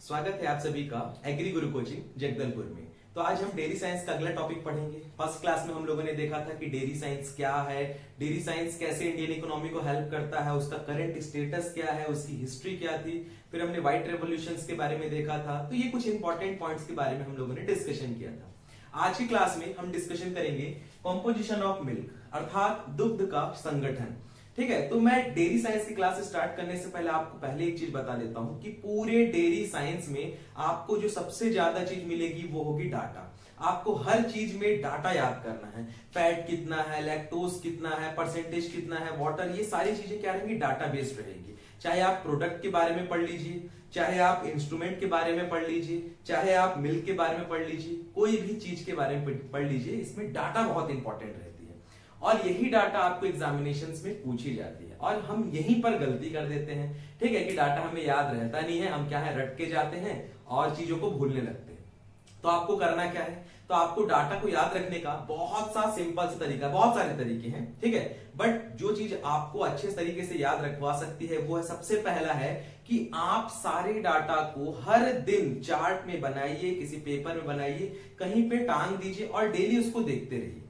स्वागत है आप सभी का एग्री गुरु कोचिंग जगदलपुर में। तो आज हम डेयरी साइंस का अगला टॉपिक पढ़ेंगे। फर्स्ट क्लास में हम लोगों ने देखा था कि डेयरी साइंस क्या है, डेयरी साइंस कैसे इंडियन इकोनॉमी को हेल्प करता है, उसका करंट स्टेटस क्या है, उसकी हिस्ट्री क्या थी। फिर हमने व्हाइट रेवोल्यूशंस के बारे में देखा था। तो ये कुछ इंपॉर्टेंट पॉइंट्स के बारे में हम लोगों ने डिस्कशन किया था। आज की क्लास में हम डिस्कशन करेंगे कॉम्पोजिशन ऑफ मिल्क अर्थात दुग्ध का संगठन। ठीक है, तो मैं डेयरी साइंस की क्लास स्टार्ट करने से पहले आपको पहले एक चीज बता देता हूं कि पूरे डेयरी साइंस में आपको जो सबसे ज्यादा चीज मिलेगी वो होगी डाटा। आपको हर चीज में डाटा याद करना है। फैट कितना है, लैक्टोज कितना है, परसेंटेज कितना है, वाटर, ये सारी चीजें क्या रहेंगी, डाटा बेस्ड रहेगी। चाहे आप प्रोडक्ट के बारे में पढ़ लीजिए, चाहे आप इंस्ट्रूमेंट के बारे में पढ़ लीजिए, चाहे आप मिल्क के बारे में पढ़ लीजिए, कोई भी चीज के बारे में पढ़ लीजिए, इसमें डाटा बहुत इंपॉर्टेंट रहती है और यही डाटा आपको एग्जामिनेशंस में पूछी जाती है। और हम यहीं पर गलती कर देते हैं, ठीक है, कि डाटा हमें याद रहता नहीं है, हम क्या है रट के जाते हैं और चीजों को भूलने लगते हैं। तो आपको करना क्या है, तो आपको डाटा को याद रखने का बहुत सा सिंपल सा तरीका, बहुत सारे तरीके हैं, ठीक है, बट जो चीज आपको अच्छे तरीके से याद रखवा सकती है वो है, सबसे पहला है कि आप सारे डाटा को हर दिन चार्ट में बनाइए, किसी पेपर में बनाइए, कहीं पे टांग दीजिए और डेली उसको देखते रहिए।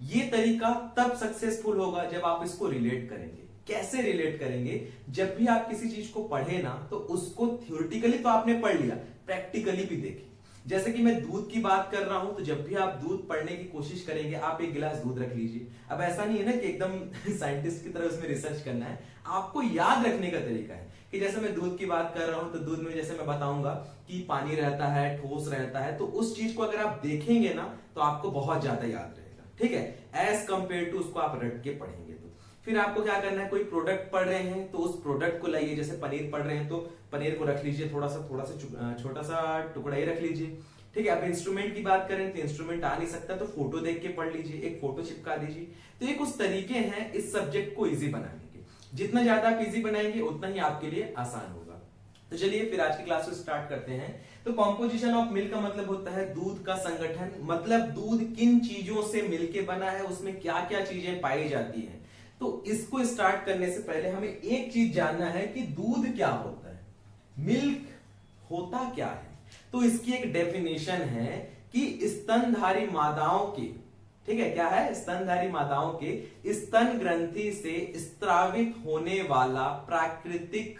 ये तरीका तब सक्सेसफुल होगा जब आप इसको रिलेट करेंगे। कैसे रिलेट करेंगे, जब भी आप किसी चीज को पढ़े ना तो उसको थ्योरेटिकली तो आपने पढ़ लिया, प्रैक्टिकली भी देखें। जैसे कि मैं दूध की बात कर रहा हूं, तो जब भी आप दूध पढ़ने की कोशिश करेंगे आप एक गिलास दूध रख लीजिए। अब ऐसा नहीं है ना कि एकदम साइंटिस्ट की तरह उसमें रिसर्च करना है, आपको याद रखने का तरीका है कि जैसे मैं दूध की बात कर रहा हूं तो दूध में जैसे मैं बताऊंगा कि पानी रहता है, ठोस रहता है, तो उस चीज को अगर आप देखेंगे ना तो आपको बहुत ज्यादा याद रहेगा, ठीक है, एज कंपेयर टू उसको आप रट के पढ़ेंगे। तो फिर आपको क्या करना है, कोई प्रोडक्ट पढ़ रहे हैं तो उस प्रोडक्ट को लाइए, जैसे पनीर पढ़ रहे हैं तो पनीर को रख लीजिए, थोड़ा सा छोटा सा टुकड़ा ही रख लीजिए, ठीक है। अब इंस्ट्रूमेंट की बात करें तो इंस्ट्रूमेंट आ नहीं सकता तो फोटो देख के पढ़ लीजिए, एक फोटो चिपका दीजिए। तो ये कुछ तरीके हैं इस सब्जेक्ट को इजी बनाने के। जितना ज्यादा आप इजी बनाएंगे उतना ही आपके लिए आसान होगा। तो चलिए फिर आज की क्लास को स्टार्ट करते हैं। तो कॉम्पोजिशन ऑफ मिल्क का मतलब होता है दूध का संगठन, मतलब दूध किन चीजों से मिलके बना है, उसमें क्या क्या चीजें पाई जाती हैं। तो इसको स्टार्ट करने से पहले हमें एक चीज जानना है कि दूध क्या होता है, मिल्क होता क्या है। तो इसकी एक डेफिनेशन है कि स्तनधारी मादाओं के, ठीक है, क्या है, स्तनधारी मादाओं के स्तन ग्रंथि से स्त्रावित होने वाला प्राकृतिक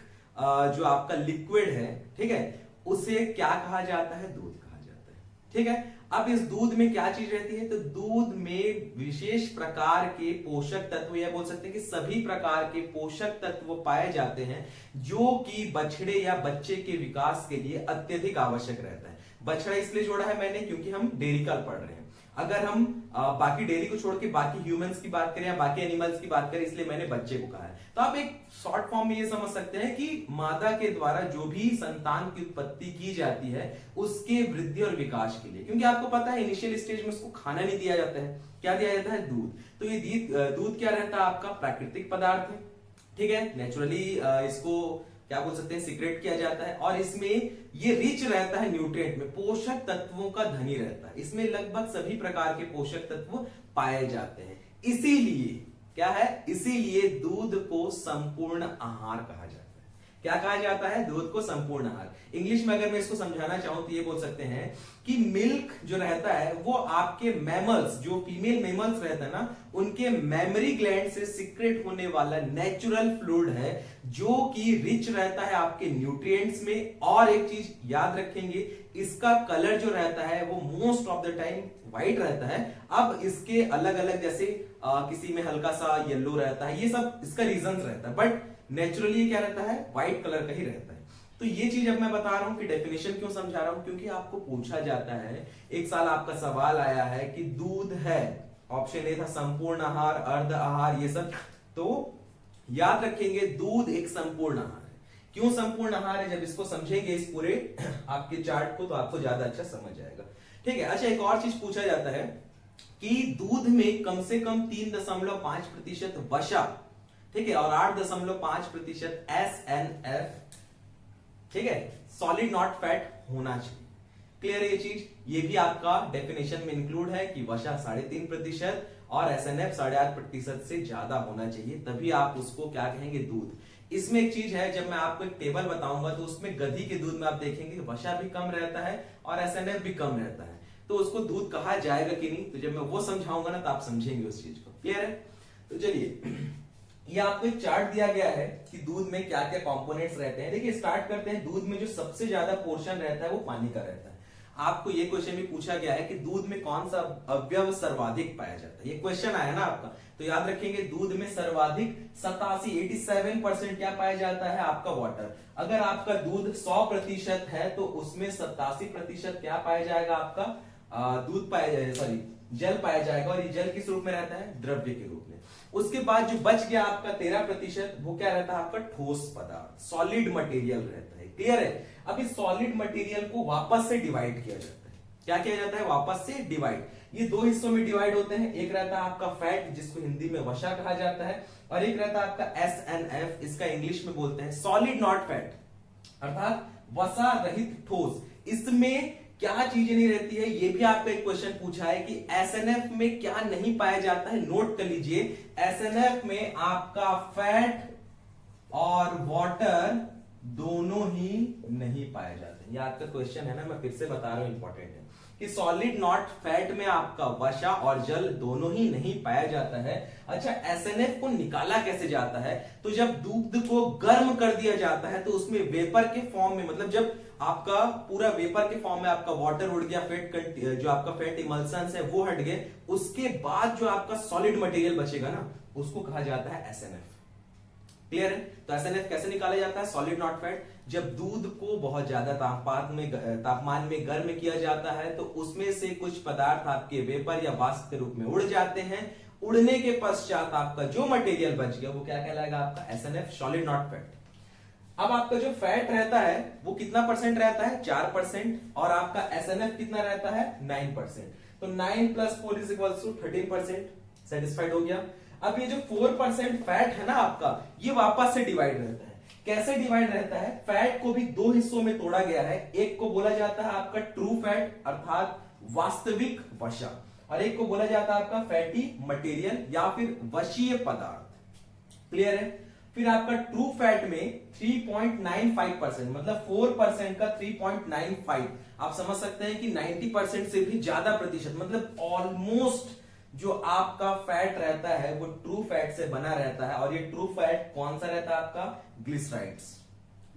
जो आपका लिक्विड है, ठीक है, उसे क्या कहा जाता है, दूध कहा जाता है, ठीक है। अब इस दूध में क्या चीज रहती है, तो दूध में विशेष प्रकार के पोषक तत्व, या बोल सकते हैं कि सभी प्रकार के पोषक तत्व पाए जाते हैं जो कि बछड़े या बच्चे के विकास के लिए अत्यधिक आवश्यक रहता है। बछड़ा इसलिए जोड़ा है मैंने क्योंकि हम डेयरी का पढ़ रहे हैं। अगर हम बाकी डेयरी को छोड़ के बाकी ह्यूमंस की बात करें या बाकी एनिमल्स की बात करें, इसलिए मैंने बच्चे को कहा है। तो आप एक शॉर्ट फॉर्म में ये समझ सकते हैं कि मादा के द्वारा जो भी संतान की उत्पत्ति की जाती है उसके वृद्धि और विकास के लिए, क्योंकि आपको पता है इनिशियल स्टेज में उसको खाना नहीं दिया जाता है, क्या दिया जाता है, दूध। तो ये दूध क्या रहता है, आपका प्राकृतिक पदार्थ है, ठीक है, नेचुरली इसको क्या बोल सकते हैं, सीक्रेट किया जाता है और इसमें ये रिच रहता है न्यूट्रिएंट में, पोषक तत्वों का धनी रहता है। इसमें लगभग सभी प्रकार के पोषक तत्व पाए जाते हैं। इसीलिए क्या है, इसीलिए दूध को संपूर्ण आहार कहा जाता है। क्या कहा जाता है, दूध को संपूर्ण आहार। इंग्लिश में अगर मैं इसको समझाना चाहूं तो ये बोल सकते हैं कि मिल्क जो रहता है वो आपके मैमल्स, जो फीमेल मैमल्स रहता है ना, उनके मेमरी ग्लैंड से सीक्रेट होने वाला नेचुरल फ्लूइड है जो कि रिच रहता है आपके न्यूट्रिएंट्स में। और एक चीज याद रखेंगे, इसका कलर जो रहता है वो most of the time white रहता है। अब इसके अलग अलग जैसे किसी में हल्का सा येलो रहता है, ये सब इसका रीजन रहता है, बट नेचुरली क्या रहता है, व्हाइट कलर का ही रहता है। तो ये चीज अब मैं बता रहा हूं कि डेफिनेशन क्यों समझा रहा हूं, क्योंकि आपको पूछा जाता है, एक साल आपका सवाल आया है कि दूध है, ऑप्शन ए था संपूर्ण आहार, अर्ध आहार, ये सब। तो याद रखेंगे दूध एक संपूर्ण आहार है। क्यों संपूर्ण आहार है, जब इसको समझेंगे इस पूरे आपके चार्ट को तो आपको ज्यादा अच्छा समझ आएगा, ठीक है। अच्छा, एक और चीज पूछा जाता है कि दूध में कम से कम 3.5% वसा, ठीक है, और 8.5% SNF, ठीक है, सॉलिड नॉट फैट होना चाहिए। क्लियर है ये चीज, ये भी आपका डेफिनेशन में इंक्लूड है कि वसा 3.5% और SNF 8.5% से ज्यादा होना चाहिए, तभी आप उसको क्या कहेंगे, दूध। इसमें एक चीज है, जब मैं आपको एक टेबल बताऊंगा तो उसमें गधी के दूध में आप देखेंगे वसा भी कम रहता है और एसएनएफ भी कम रहता है, तो उसको दूध कहा जाएगा कि नहीं, तो जब मैं वो समझाऊंगा ना तो आप समझेंगे उस चीज को। क्लियर है? तो चलिए, ये आपको एक चार्ट दिया गया है कि दूध में क्या क्या कंपोनेंट्स रहते हैं। देखिए स्टार्ट करते हैं, दूध में जो सबसे ज्यादा पोर्शन रहता है वो पानी का रहता है। आपको ये क्वेश्चन भी पूछा गया है कि दूध में कौन सा अवयव सर्वाधिक पाया जाता है, ये क्वेश्चन आया ना आपका, तो याद रखेंगे दूध में सर्वाधिक 87% क्या पाया जाता है, आपका वाटर। अगर आपका दूध 100% है तो उसमें 87% क्या पाया जाएगा, आपका दूध पाया जाएगा, सॉरी जल पाया जाएगा, और ये जल किस रूप में रहता है, द्रव्य के रूप में। उसके बाद जो बच गया आपका 13%, वो क्या रहता है, आपका ठोस पदार्थ, सॉलिड मटेरियल रहता है। क्लियर है? अब इस सॉलिड मटेरियल को वापस से डिवाइड किया जाता है। क्या किया जाता है, वापस से डिवाइड। ये दो हिस्सों में डिवाइड होते हैं, एक रहता है आपका फैट जिसको हिंदी में वसा कहा जाता है, और एक रहता है आपका SNF, इसका इंग्लिश में बोलते हैं सॉलिड नॉट फैट, अर्थात वसा रहित ठोस। इसमें क्या चीजें नहीं रहती है, ये भी आपका एक क्वेश्चन पूछा है कि SNF में क्या नहीं पाया जाता है। नोट कर लीजिए, SNF में आपका फैट और वाटर दोनों ही नहीं पाए जाते। ये आपका क्वेश्चन है ना, मैं फिर से बता रहा हूं, इंपॉर्टेंट है कि सॉलिड नॉट फैट में आपका वसा और जल दोनों ही नहीं पाया जाता है। अच्छा, SNF को निकाला कैसे जाता है, तो जब दूध को गर्म कर दिया जाता है तो उसमें वेपर के फॉर्म में, मतलब जब आपका पूरा वेपर के फॉर्म में आपका वाटर उड़ गया, फैट जो आपका फैट इमल्सन है वो हट गए, उसके बाद जो आपका सॉलिड मटेरियल बचेगा ना उसको कहा जाता है SNF। क्लियर है? तो SNF कैसे निकाला जाता है, सॉलिड नॉट फैट, जब दूध को बहुत ज्यादा तापमान में गर्म किया जाता है तो उसमें से कुछ पदार्थ आपके वेपर या वाष्प के रूप में उड़ जाते हैं। उड़ने के पश्चात आपका जो मटेरियल बच गया वो क्या कहलाएगा, आपका SNF, सॉलिड नॉट फैट। अब आपका जो फैट रहता है वो कितना परसेंट रहता है, 4%, और आपका SNF कितना रहता है, 9%। तो 9 + 4 = 13%। सेटिस्फाइड हो गया? अब ये जो 4% फैट है ना आपका, ये वापस से डिवाइड रहता है। कैसे डिवाइड रहता है, फैट को भी दो हिस्सों में तोड़ा गया है। एक को बोला जाता है आपका ट्रू फैट अर्थात वास्तविक वसा, और एक को बोला जाता है आपका फैटी मटेरियल या फिर वशीय पदार्थ। क्लियर है? फिर आपका ट्रू फैट में 3.95%, मतलब 4% का 3.95, आप समझ सकते हैं कि 90% से भी ज्यादा प्रतिशत, मतलब ऑलमोस्ट जो आपका फैट रहता है वो ट्रू फैट से बना रहता है। और ये ट्रू फैट कौन सा रहता है, आपका ग्लिसराइड्स।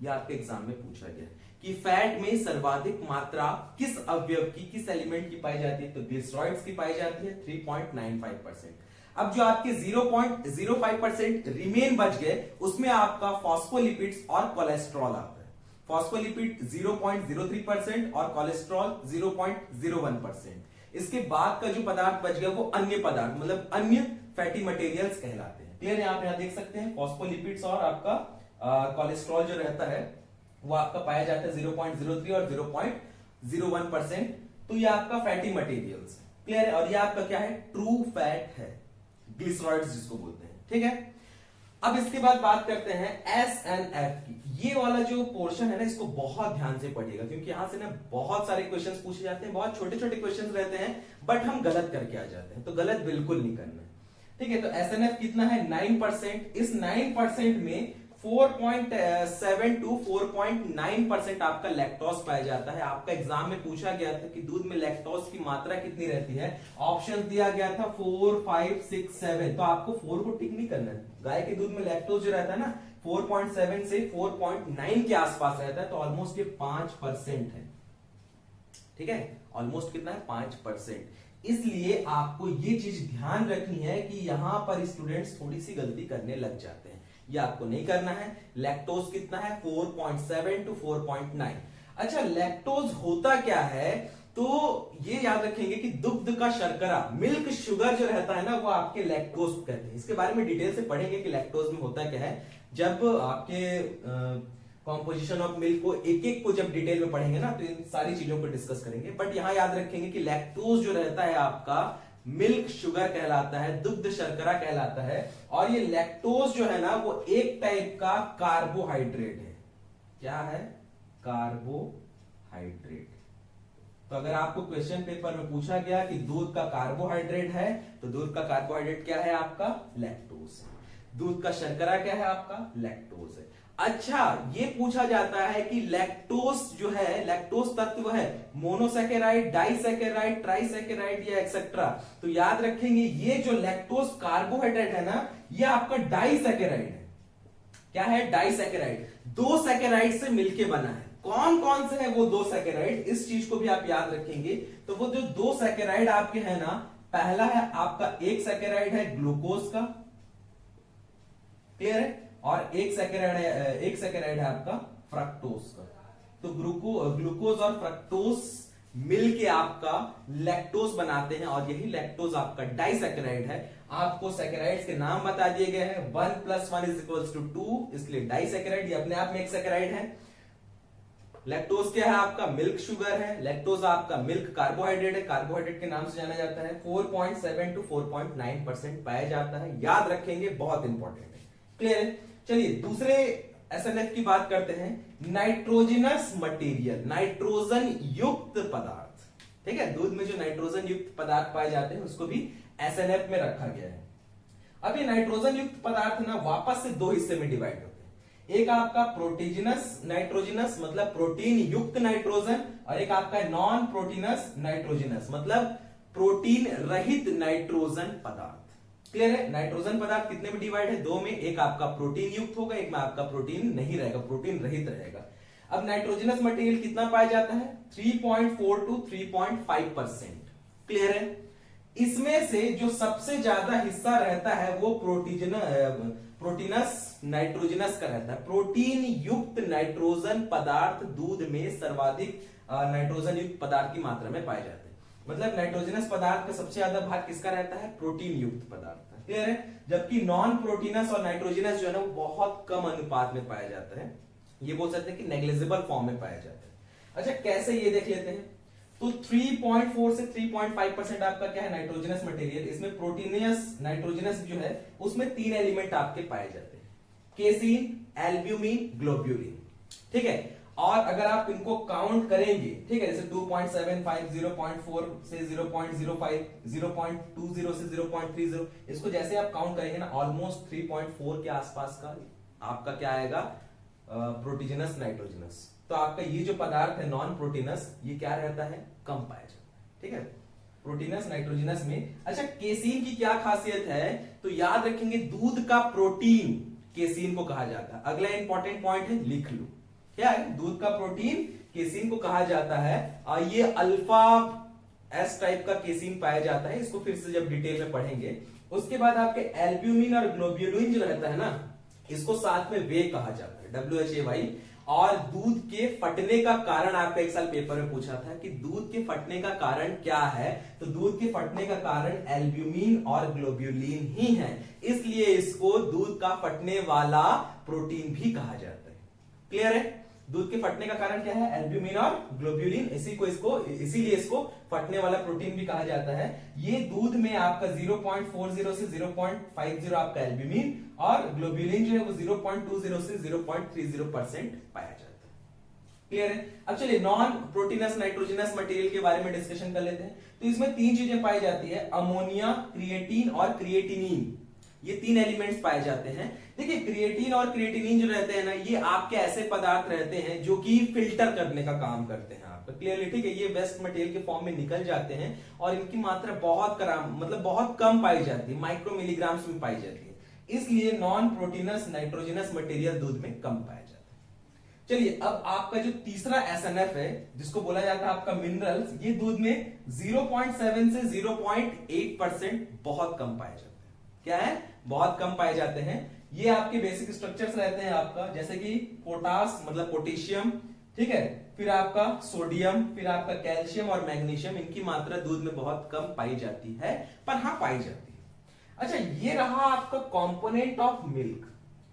ये आपके एग्जाम में पूछा गया कि फैट में सर्वाधिक मात्रा किस अवयव की, किस एलिमेंट की पाई जाती है, तो ग्लिसराइड्स की पाई जाती है 3.95%। अब जो आपके 0.05% रिमेन बच गए, उसमें आपका फॉस्फोलिपिड्स और कोलेस्ट्रॉल आता है। फॉस्फोलिपिड 0.03% और कोलेस्ट्रॉल 0.01%। इसके बाद का जो पदार्थ बच गया वो अन्य पदार्थ, मतलब अन्य फैटी मटेरियल्स कहलाते हैं। क्लियर है? आप यहां देख सकते हैं फॉस्फोलिपिड्स और आपका कोलेस्ट्रॉल जो रहता है वो आपका पाया जाता है 0.03 और 0.01%। तो ये आपका फैटी मटेरियल्स। क्लियर है? और ये आपका क्या है, ट्रू फैट है, ग्लिसरॉइड्स जिसको बोलते हैं। ठीक है? अब इसके बाद बात करते हैं SNF की। ये वाला जो पोर्शन है ना, इसको बहुत ध्यान से पढ़िएगा, क्योंकि यहां से ना बहुत सारे क्वेश्चंस पूछे जाते हैं, बहुत छोटे छोटे क्वेश्चंस रहते हैं, बट हम गलत करके आ जाते हैं, तो गलत बिल्कुल नहीं करना है। ठीक है? तो SNF कितना है, 9%। इस 9% में 4.7 to 4.9% आपका लैक्टोज पाया जाता है। आपका एग्जाम में पूछा गया था कि दूध में लैक्टोज की मात्रा कितनी रहती है, ऑप्शन दिया गया था 4, 5, 6, 7। तो आपको 4 को टिक नहीं करना है। गाय के दूध में लैक्टोज जो रहता है ना 4.7 से 4.9 के आसपास रहता है, तो ऑलमोस्ट ये 5% है। ठीक है? ऑलमोस्ट कितना है, 5%। इसलिए आपको ये चीज ध्यान रखनी है कि यहां पर स्टूडेंट्स थोड़ी सी गलती करने लग जाते हैं, ये आपको नहीं करना है। लैक्टोज कितना है, 4.7 to 4.9। अच्छा, लैक्टोज होता क्या है, तो ये याद रखेंगे कि दुग्ध का शर्करा, मिल्क शुगर जो रहता है ना, वो आपके लैक्टोज कहते हैं। इसके बारे में डिटेल से पढ़ेंगे कि लैक्टोज में होता क्या है, जब आपके कॉम्पोजिशन ऑफ मिल्क को एक एक को जब डिटेल में पढ़ेंगे ना, तो इन सारी चीजों को डिस्कस करेंगे। बट यहां याद रखेंगे कि लैक्टोज जो रहता है आपका मिल्क शुगर कहलाता है, दुग्ध शर्करा कहलाता है। और ये लैक्टोज जो है ना, वो एक टाइप का कार्बोहाइड्रेट है। क्या है, कार्बोहाइड्रेट। तो अगर आपको क्वेश्चन पेपर में पूछा गया कि दूध का कार्बोहाइड्रेट है, तो दूध का कार्बोहाइड्रेट क्या है, आपका लैक्टोज। दूध का शर्करा क्या है आपका, लैक्टोज है। अच्छा, ये पूछा जाता है कि लैक्टोज जो है, लैक्टोज तत्व है मोनोसैकेराइड, डाइसैकेराइड, ट्राइसैकेराइड या एक्सेट्रा। तो याद रखेंगे ये जो लैक्टोज कार्बोहाइड्रेट है ना, ये आपका डाइसैकेराइड है। क्या है, डाइसैकेराइड, दो सैकेराइड से मिलके बना है। कौन कौन से है वो दो सैकेराइड, इस चीज को भी आप याद रखेंगे। तो वो जो दो सैकेराइड आपके है ना, पहला है आपका, एक सैकेराइड है ग्लूकोज का, क्लियर है, और एक सैकेराइड है आपका फ्रक्टोज का। तो ग्लूकोज और फ्रक्टोज मिलके आपका लैक्टोज बनाते हैं, और यही लैक्टोज आपका डाइसैकेराइड है। आपको सैकेराइड्स के नाम बता दिए गए हैं, 1 + 1 = 2, इसलिए डाइसैकेराइड, ये अपने आप में एक सैकेराइड है। लैक्टोज क्या है आपका, मिल्क शुगर है। लैक्टोज आपका मिल्क कार्बोहाइड्रेट है, कार्बोहाइड्रेट के नाम से जाना जाता है। 4.7 to 4.9% पाया जाता है, याद रखेंगे, बहुत इंपॉर्टेंट है, क्लियर है। चलिए दूसरे एसएनएफ की बात करते हैं, नाइट्रोजनस मटेरियल, नाइट्रोजन युक्त पदार्थ, ठीक है। दूध में जो नाइट्रोजन युक्त पदार्थ पाए जाते हैं उसको भी एसएनएफ में रखा गया है। अब ये नाइट्रोजन युक्त पदार्थ ना वापस से दो हिस्से में डिवाइड होते हैं। एक आपका प्रोटीजिनस नाइट्रोजनस मतलब प्रोटीन युक्त नाइट्रोजन, और एक आपका नॉन प्रोटीनस नाइट्रोजनस मतलब प्रोटीन रहित नाइट्रोजन पदार्थ, क्लियर है। नाइट्रोजन पदार्थ कितने में डिवाइड है, दो में, एक आपका प्रोटीन युक्त होगा, एक में आपका प्रोटीन नहीं रहेगा, प्रोटीन रहित रहेगा। अब नाइट्रोजनस मटेरियल कितना पाया जाता है, 3.4 to 3.5%, क्लियर है। इसमें से जो सबसे ज्यादा हिस्सा रहता है वो प्रोटीनस नाइट्रोजनस का रहता है। प्रोटीन युक्त नाइट्रोजन पदार्थ दूध में सर्वाधिक नाइट्रोजन युक्त पदार्थ की मात्रा में पाए जाते हैं। मतलब नाइट्रोजनस पदार्थ का सबसे ज्यादा भाग किसका रहता है, प्रोटीन युक्त पदार्थ का, क्लियर है। जबकि नॉन प्रोटीनस और नाइट्रोजनस जो है ना वो बहुत कम अनुपात में पाया जाता है, ये बोल सकते हैं कि नेग्लिजिबल फॉर्म में पाया जाता है। अच्छा कैसे, ये देख लेते हैं। तो 3.4 से 3.5% आपका क्या है, नाइट्रोजनस मटेरियल। इसमें प्रोटीनियस नाइट्रोजनस जो है उसमें 3 एलिमेंट आपके पाए जाते हैं, केसीन, एल्ब्यूमिन, ग्लोब्यूलिन, ठीक है। और अगर आप इनको काउंट करेंगे, ठीक है, जैसे 2.75, 0.4 से 0.05, 0.20 से 0.30, इसको जैसे आप काउंट करेंगे ना, ऑलमोस्ट 3.4 के आसपास का आपका क्या आएगा, प्रोटीजिनस नाइट्रोजनस। तो आपका ये जो पदार्थ है नॉन प्रोटीनस, ये क्या रहता है, कम पाया जाता है, ठीक है, प्रोटीनस नाइट्रोजनस में। अच्छा केसीन की क्या खासियत है, तो याद रखेंगे दूध का प्रोटीन केसीन को कहा जाता है। अगला इंपॉर्टेंट पॉइंट है, लिख लो, क्या है, दूध का प्रोटीन केसीन को कहा जाता है। ये अल्फा एस टाइप का केसीन पाया जाता है, इसको फिर से जब डिटेल में पढ़ेंगे। उसके बाद आपके एल्ब्यूमिन और ग्लोब्यूलिन जो रहता है ना, इसको साथ में वे कहा जाता है, WHAY। और दूध के फटने का कारण आपका एक साल पेपर में पूछा था कि दूध के फटने का कारण क्या है, तो दूध के फटने का कारण एल्ब्यूमिन और ग्लोब्यूलिन ही है, इसलिए इसको दूध का फटने वाला प्रोटीन भी कहा जाता है, क्लियर है। दूध के फटने का कारण क्या है, एल्ब्यूमिन और ग्लोब्यूलिन, इसीलिए इसको फटने वाला प्रोटीन भी कहा जाता है। ये दूध में आपका 0.40 से 0.50 आपका एल्ब्यूमिन, और ग्लोब्यूलिन जो है वो 0.20 से 0.30% पाया जाता है, क्लियर है। अब चलिए नॉन प्रोटीनस नाइट्रोजनस मटेरियल के बारे में डिस्कशन कर लेते हैं। तो इसमें 3 चीजें पाई जाती है, अमोनिया, क्रिएटिन और क्रिएटिनिन, ये 3 एलिमेंट्स पाए जाते हैं। देखिए क्रिएटिन और क्रिएटिनिन जो रहते हैं ना, ये आपके ऐसे पदार्थ रहते हैं जो कि फिल्टर करने का काम करते हैं आपका, क्लियरली, ठीक है। ये वेस्ट मटेरियल के फॉर्म में निकल जाते हैं और इनकी मात्रा बहुत कम पाई जाती है, माइक्रो मिलीग्राम्स में पाई जाती है, इसलिए नॉन प्रोटीनस नाइट्रोजनस मटेरियल दूध में कम पाया जाता है। चलिए अब आपका जो तीसरा एसएनएफ है जिसको बोला जाता है आपका मिनरल्स, ये दूध में 0.7 से 0.8% बहुत कम पाए जाते हैं। क्या है, बहुत कम पाए जाते हैं। ये आपके बेसिक स्ट्रक्चर्स रहते हैं आपका, जैसे कि पोटास मतलब पोटेशियम, ठीक है, फिर आपका सोडियम, फिर आपका कैल्शियम और मैग्नीशियम, इनकी मात्रा दूध में बहुत कम पाई जाती है, पर हाँ पाई जाती है। अच्छा ये रहा आपका कंपोनेंट ऑफ मिल्क,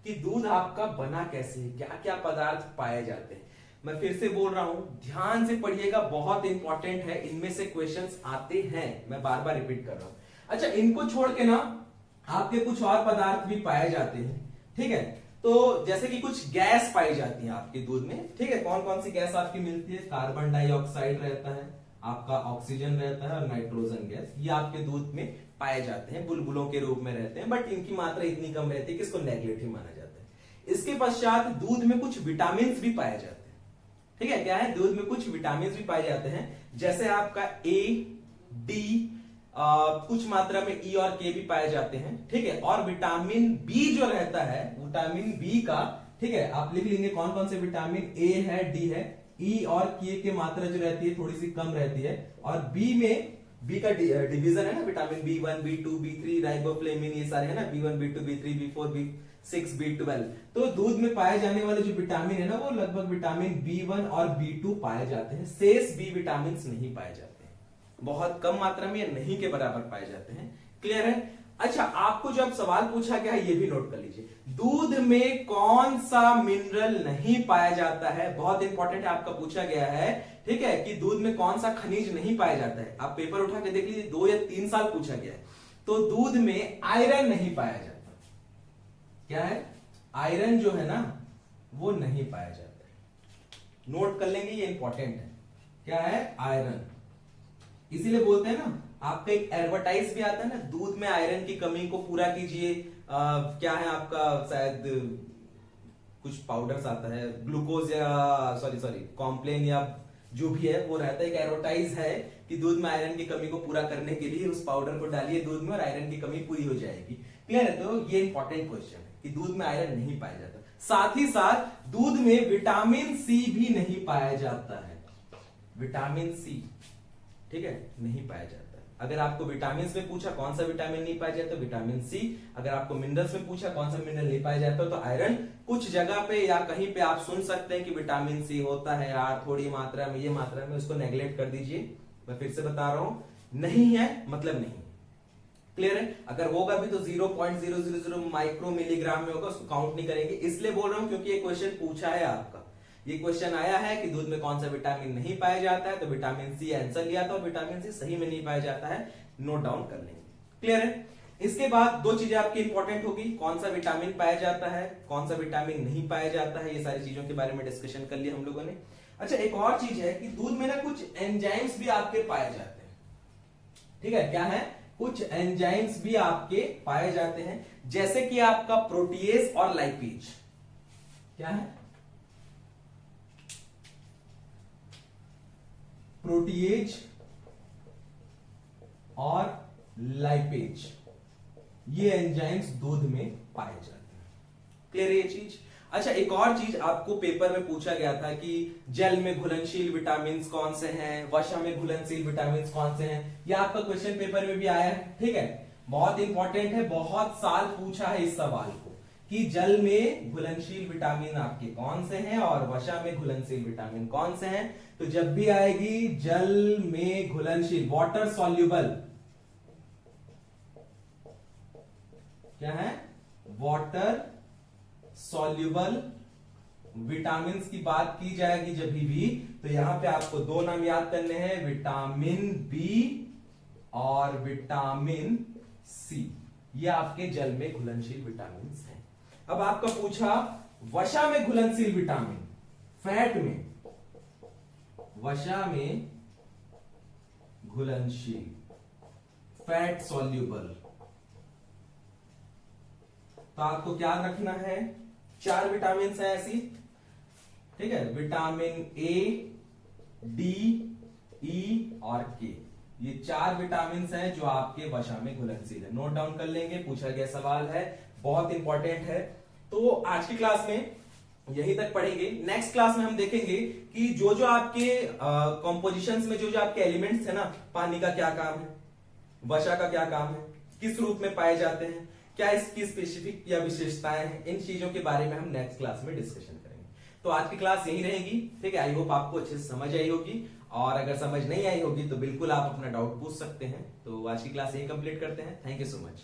कि दूध आपका बना कैसे है, क्या क्या पदार्थ पाए जाते हैं। मैं फिर से बोल रहा हूं, ध्यान से पढ़िएगा, बहुत इंपॉर्टेंट है, इनमें से क्वेश्चंस आते हैं, मैं बार बार रिपीट कर रहा हूं। अच्छा इनको छोड़ के ना आपके कुछ और पदार्थ भी पाए जाते हैं, ठीक है। तो जैसे कि कुछ गैस पाई जाती है आपके दूध में, ठीक है। कौन कौन सी गैस आपकी मिलती है, कार्बन डाइऑक्साइड रहता है, आपका ऑक्सीजन रहता है और नाइट्रोजन गैस, ये आपके दूध में पाए जाते हैं, बुलबुलों के रूप में रहते हैं, बट इनकी मात्रा इतनी कम रहती है कि इसको नेग्लेक्ट ही माना जाता है। इसके पश्चात दूध में कुछ विटामिन भी पाए जाते हैं। ठीक है, क्या है, दूध में कुछ विटामिन भी पाए जाते हैं, जैसे आपका ए, डी, कुछ मात्रा में ई और के भी पाए जाते हैं। ठीक है, और विटामिन बी जो रहता है, विटामिन बी का, ठीक है, आप लिख लेंगे कौन कौन से विटामिन, ए है, डी है, ई और के की मात्रा जो रहती है थोड़ी सी कम रहती है, और बी में, बी का डिवीजन है ना, vitamin B1, B2, B3, riboflavin, ये सारे है ना, B1, B2, B3, B4, B6, B12। तो दूध में पाए जाने वाले जो विटामिन है ना, वो लगभग विटामिन B1 और B2 पाए जाते हैं, शेष बी विटामिन नहीं पाए जाते हैं, बहुत कम मात्रा में या नहीं के बराबर पाए जाते हैं। क्लियर है? अच्छा, आपको जब सवाल पूछा गया है ये भी नोट कर लीजिए, दूध में कौन सा मिनरल नहीं पाया जाता है, बहुत इंपॉर्टेंट है, आपका पूछा गया है। ठीक है, कि दूध में कौन सा खनिज नहीं पाया जाता है। आप पेपर उठा के देख लीजिए, 2 या 3 साल पूछा गया है। तो दूध में आयरन नहीं पाया जाता। क्या है? आयरन जो है ना वो नहीं पाया जाता है, नोट कर लेंगे, ये इंपॉर्टेंट है। क्या है? आयरन। इसीलिए बोलते हैं ना, आपका एक एडवर्टाइज भी आता है ना, दूध में आयरन की कमी को पूरा कीजिए। क्या है आपका, शायद कुछ पाउडर्स आता है, ग्लूकोज या सॉरी कॉम्प्लेन या जो भी है वो रहता है, एक एडवर्टाइज है कि दूध में आयरन की कमी को पूरा करने के लिए उस पाउडर को डालिए दूध में और आयरन की कमी पूरी हो जाएगी। क्लियर है? तो ये इंपॉर्टेंट क्वेश्चन है कि दूध में आयरन नहीं पाया जाता। साथ ही साथ दूध में विटामिन सी भी नहीं पाया जाता है, विटामिन सी, ठीक है, नहीं पाया जाता है। अगर आपको विटामिन में पूछा कौन सा विटामिन नहीं पाया जाता, विटामिन सी। अगर आपको मिनरल्स में पूछा कौन सा मिनरल नहीं पाया जाता, तो आयरन। कुछ जगह पे या कहीं पे आप सुन सकते हैं कि विटामिन सी होता है यार थोड़ी मात्रा में, ये मात्रा में, उसको नेग्लेक्ट कर दीजिए। मैं फिर से बता रहा हूं, नहीं है मतलब नहीं। क्लियर है? अगर होगा भी तो 0.000 माइक्रो मिलीग्राम में होगा, उसको काउंट नहीं करेंगे। इसलिए बोल रहा हूं क्योंकि ये क्वेश्चन पूछा है आपका, ये क्वेश्चन आया है कि दूध में कौन सा विटामिन नहीं पाया जाता है, तो विटामिन सी आंसर लिया था और विटामिन सी सही में नहीं पाया जाता है, नोट डाउन कर लेंगे। क्लियर है? इसके बाद 2 चीजें आपकी इंपॉर्टेंट होगी, कौन सा विटामिन पाया जाता है, कौन सा विटामिन नहीं पाया जाता है, ये सारी चीजों के बारे में डिस्कशन कर लिया हम लोगों ने। अच्छा, एक और चीज है कि दूध में ना कुछ एंजाइम्स भी आपके पाए जाते हैं। ठीक है, क्या है? कुछ एंजाइम्स भी आपके पाए जाते हैं, जैसे कि आपका प्रोटीएज और लाइपेज। क्या है? प्रोटीएज और लाइपेज, ये एंजाइम्स दूध में पाए जाते हैं। क्लियर है ये चीज? अच्छा, एक और चीज आपको पेपर में पूछा गया था कि जल में घुलनशील विटामिन कौन से हैं, वसा में घुलनशील विटामिन कौन से हैं, यह आपका क्वेश्चन पेपर में भी आया है। ठीक है, बहुत इंपॉर्टेंट है, बहुत साल पूछा है इस सवाल को कि जल में घुलनशील विटामिन आपके कौन से हैं और वसा में घुलनशील विटामिन कौन से हैं। तो जब भी आएगी जल में घुलनशील, वाटर सॉल्युबल, क्या है? वाटर सॉल्युबल विटामिन की बात की जाएगी जब भी, तो यहां पे आपको 2 नाम याद करने हैं, विटामिन बी और विटामिन सी। ये आपके जल में घुलनशील विटामिन हैं। अब आपका पूछा वसा में घुलनशील विटामिन, फैट में, वसा में घुलनशील, फैट सॉल्युबल, तो आपको क्या रखना है? 4 विटामिन है ऐसी। ठीक है, विटामिन ए, डी, ई और के, ये 4 विटामिन हैं जो आपके वसा में घुलनशील है। नोट डाउन कर लेंगे, पूछा गया सवाल है, बहुत इंपॉर्टेंट है। तो आज की क्लास में यहीं तक पढ़ेंगे। नेक्स्ट क्लास में हम देखेंगे कि जो जो आपके कॉम्पोजिशंस में जो जो आपके एलिमेंट्स है ना, पानी का क्या काम है, वसा का क्या काम है, किस रूप में पाए जाते हैं, क्या इसकी स्पेसिफिक या विशेषताएं हैं, इन चीजों के बारे में हम नेक्स्ट क्लास में डिस्कशन करेंगे। तो आज की क्लास यही रहेगी। ठीक है, आई होप आपको अच्छे से समझ आई होगी, और अगर समझ नहीं आई होगी तो बिल्कुल आप अपना डाउट पूछ सकते हैं। तो आज की क्लास यही कंप्लीट करते हैं। Thank you so much.